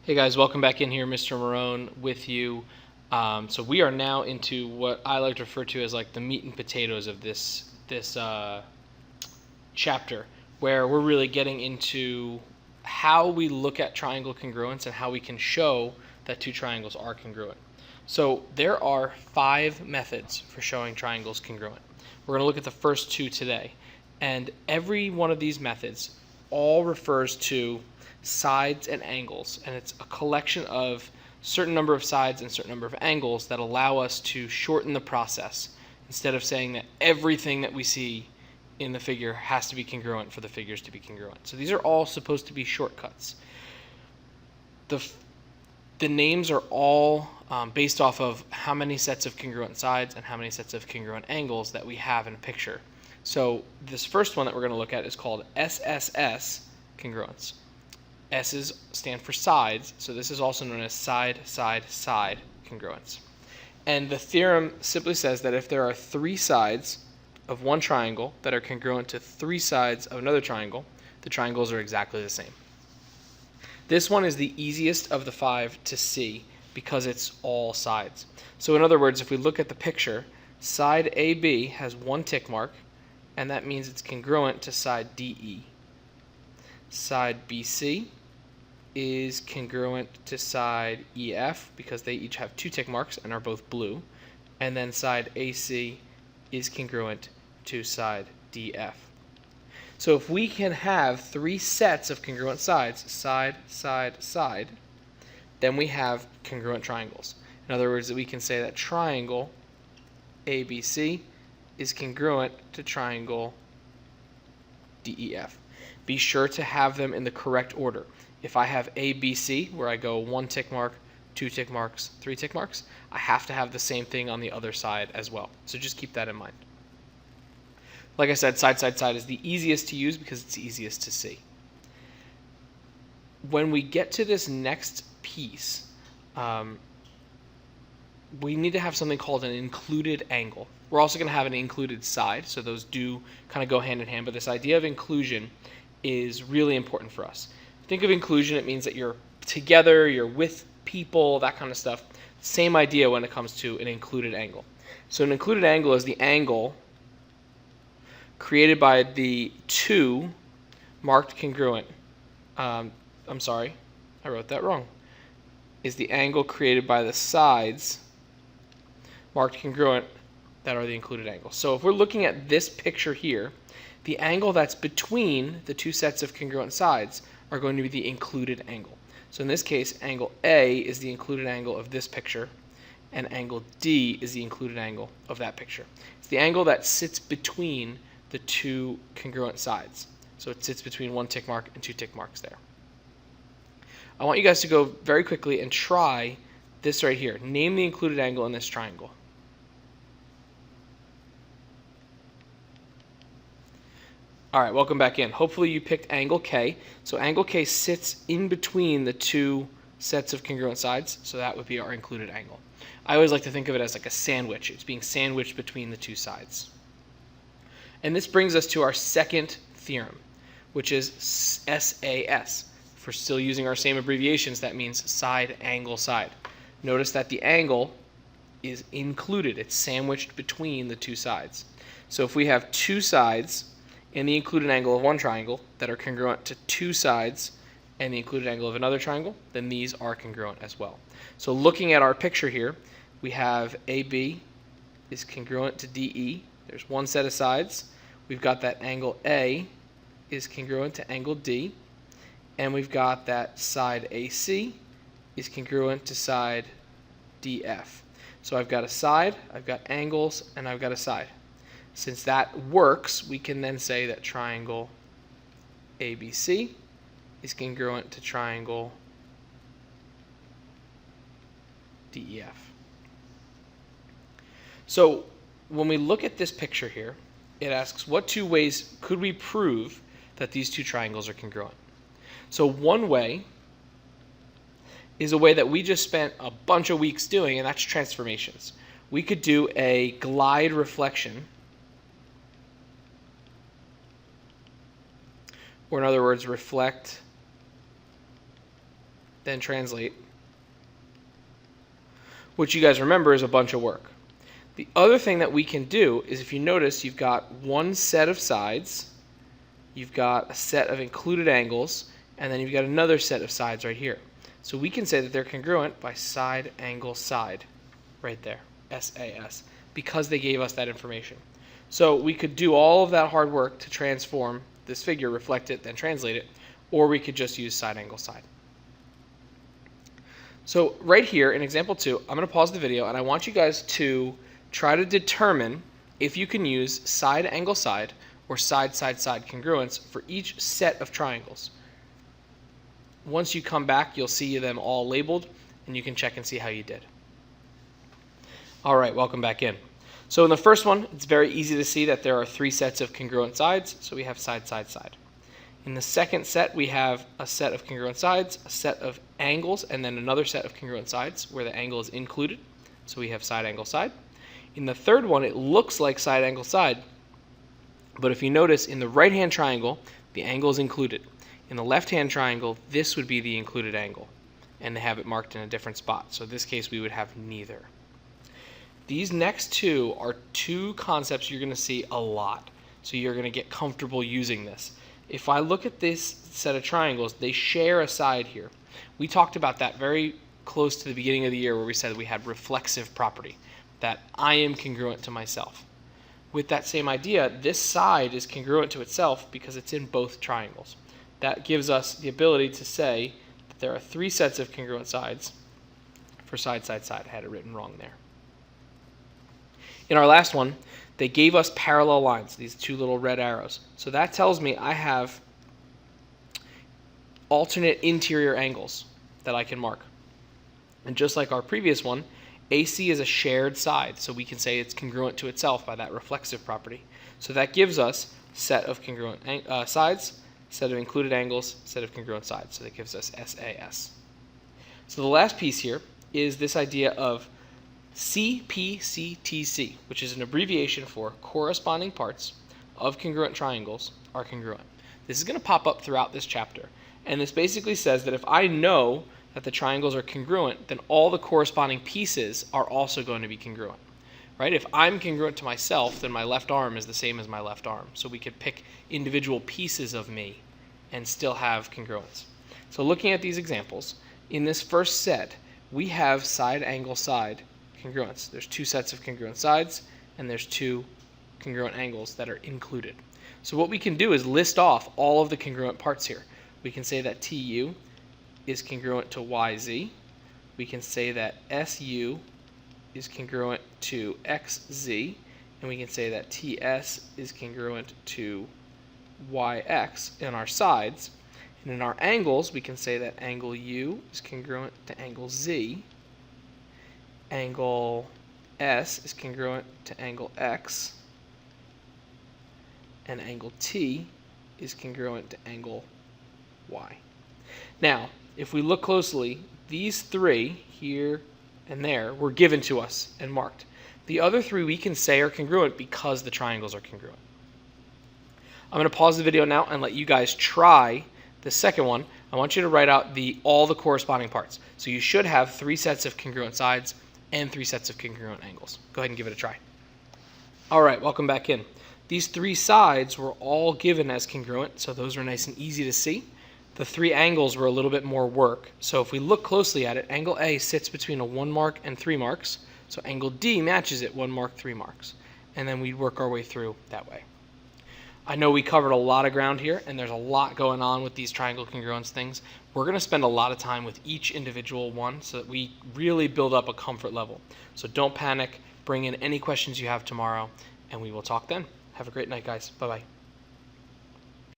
Hey guys, welcome back in here. Mr. Marone with you. So we are now into what I like to refer to as like the meat and potatoes of this chapter, where we're really getting into how we look at triangle congruence and how we can show that two triangles are congruent. So there are 5 methods for showing triangles congruent. We're going to look at the first 2 today, and every one of these methods all refers to sides and angles, and it's a collection of certain number of sides and certain number of angles that allow us to shorten the process instead of saying that everything that we see in the figure has to be congruent for the figures to be congruent. So these are all supposed to be shortcuts. The names are all based off of how many sets of congruent sides and how many sets of congruent angles that we have in a picture. So this first one that we're going to look at is called SSS Congruence. S's stand for sides, so this is also known as side, side, side congruence. And the theorem simply says that if there are 3 sides of one triangle that are congruent to 3 sides of another triangle, the triangles are exactly the same. This one is the easiest of the 5 to see because it's all sides. So in other words, if we look at the picture, side AB has 1 tick mark, and that means it's congruent to side DE. Side BC is congruent to side EF because they each have 2 tick marks and are both blue, and then side AC is congruent to side DF. So if we can have 3 sets of congruent sides, side, side, side, then we have congruent triangles. In other words, we can say that triangle ABC is congruent to triangle DEF. Be sure to have them in the correct order. If I have ABC, where I go 1 tick mark, 2 tick marks, 3 tick marks, I have to have the same thing on the other side as well. So just keep that in mind. Like I said, side, side, side is the easiest to use because it's easiest to see. When we get to this next piece, we need to have something called an included angle. We're also going to have an included side, so those do kind of go hand in hand, but this idea of inclusion is really important for us. Think of inclusion, it means that you're together, you're with people, that kind of stuff. Same idea when it comes to an included angle. So an included angle is the angle created by the 2 marked congruent. I'm sorry, I wrote that wrong. Is the angle created by the sides marked congruent that are the included angles. So if we're looking at this picture here, the angle that's between the 2 sets of congruent sides are going to be the included angle. So in this case, angle A is the included angle of this picture, and angle D is the included angle of that picture. It's the angle that sits between the 2 congruent sides. So it sits between 1 tick mark and 2 tick marks there. I want you guys to go very quickly and try this right here. Name the included angle in this triangle. All right, welcome back in. Hopefully you picked angle K. So angle K sits in between the 2 sets of congruent sides, so that would be our included angle. I always like to think of it as like a sandwich. It's being sandwiched between the 2 sides. And this brings us to our second theorem, which is SAS. If we're still using our same abbreviations, that means side, angle, side. Notice that the angle is included. It's sandwiched between the 2 sides. So if we have 2 sides and the included angle of one triangle that are congruent to 2 sides and the included angle of another triangle, then these are congruent as well. So looking at our picture here, we have AB is congruent to DE. There's 1 set of sides. We've got that angle A is congruent to angle D. And we've got that side AC is congruent to side DF. So I've got a side, I've got angles, and I've got a side. Since that works, we can then say that triangle ABC is congruent to triangle DEF. So when we look at this picture here, it asks what 2 ways could we prove that these 2 triangles are congruent? So one way is a way that we just spent a bunch of weeks doing, and that's transformations. We could do a glide reflection, or in other words, reflect then translate, which you guys remember is a bunch of work. The other thing that we can do is, if you notice, you've got one set of sides, you've got a set of included angles, and then you've got another set of sides right here. So we can say that they're congruent by side, angle, side, right there, SAS, because they gave us that information. So we could do all of that hard work to transform this figure, reflect it, then translate it, or we could just use side, angle, side. So right here in example 2, I'm going to pause the video, and I want you guys to try to determine if you can use side, angle, side, or side, side, side congruence for each set of triangles. Once you come back, you'll see them all labeled, and you can check and see how you did. All right, welcome back in. So in the first one, it's very easy to see that there are 3 sets of congruent sides, so we have side, side, side. In the second set, we have a set of congruent sides, a set of angles, and then another set of congruent sides where the angle is included, so we have side, angle, side. In the third one, it looks like side, angle, side, but if you notice, in the right-hand triangle, the angle is included. In the left-hand triangle, this would be the included angle, and they have it marked in a different spot. So in this case, we would have neither. These next 2 are 2 concepts you're going to see a lot, so you're going to get comfortable using this. If I look at this set of triangles, they share a side here. We talked about that very close to the beginning of the year, where we said we had reflexive property, that I am congruent to myself. With that same idea, this side is congruent to itself because it's in both triangles. That gives us the ability to say that there are 3 sets of congruent sides for side, side, side. I had it written wrong there. In our last one, they gave us parallel lines, these 2 little red arrows. So that tells me I have alternate interior angles that I can mark. And just like our previous one, AC is a shared side, so we can say it's congruent to itself by that reflexive property. So that gives us set of congruent sides, set of included angles, set of congruent sides. So that gives us SAS. So the last piece here is this idea of CPCTC, which is an abbreviation for corresponding parts of congruent triangles are congruent. This is going to pop up throughout this chapter, and this basically says that if I know that the triangles are congruent, then all the corresponding pieces are also going to be congruent. Right? If I'm congruent to myself, then my left arm is the same as my left arm. So we could pick individual pieces of me and still have congruence. So looking at these examples, in this first set, we have side, angle, side congruence. There's 2 sets of congruent sides, and there's 2 congruent angles that are included. So what we can do is list off all of the congruent parts here. We can say that TU is congruent to YZ. We can say that SU is congruent to XZ, and we can say that TS is congruent to YX in our sides. And in our angles, we can say that angle U is congruent to angle Z, angle S is congruent to angle X, and angle T is congruent to angle Y. Now, if we look closely, these 3 here and there were given to us and marked. The other 3 we can say are congruent because the triangles are congruent. I'm going to pause the video now and let you guys try the second one. I want you to write out all the corresponding parts. So you should have 3 sets of congruent sides and 3 sets of congruent angles. Go ahead and give it a try. All right, welcome back in. These 3 sides were all given as congruent, so those are nice and easy to see. The 3 angles were a little bit more work. So if we look closely at it, angle A sits between a 1 mark and 3 marks. So angle D matches it, 1 mark, 3 marks. And then we'd work our way through that way. I know we covered a lot of ground here, and there's a lot going on with these triangle congruence things. We're going to spend a lot of time with each individual one so that we really build up a comfort level. So don't panic. Bring in any questions you have tomorrow, and we will talk then. Have a great night, guys. Bye-bye.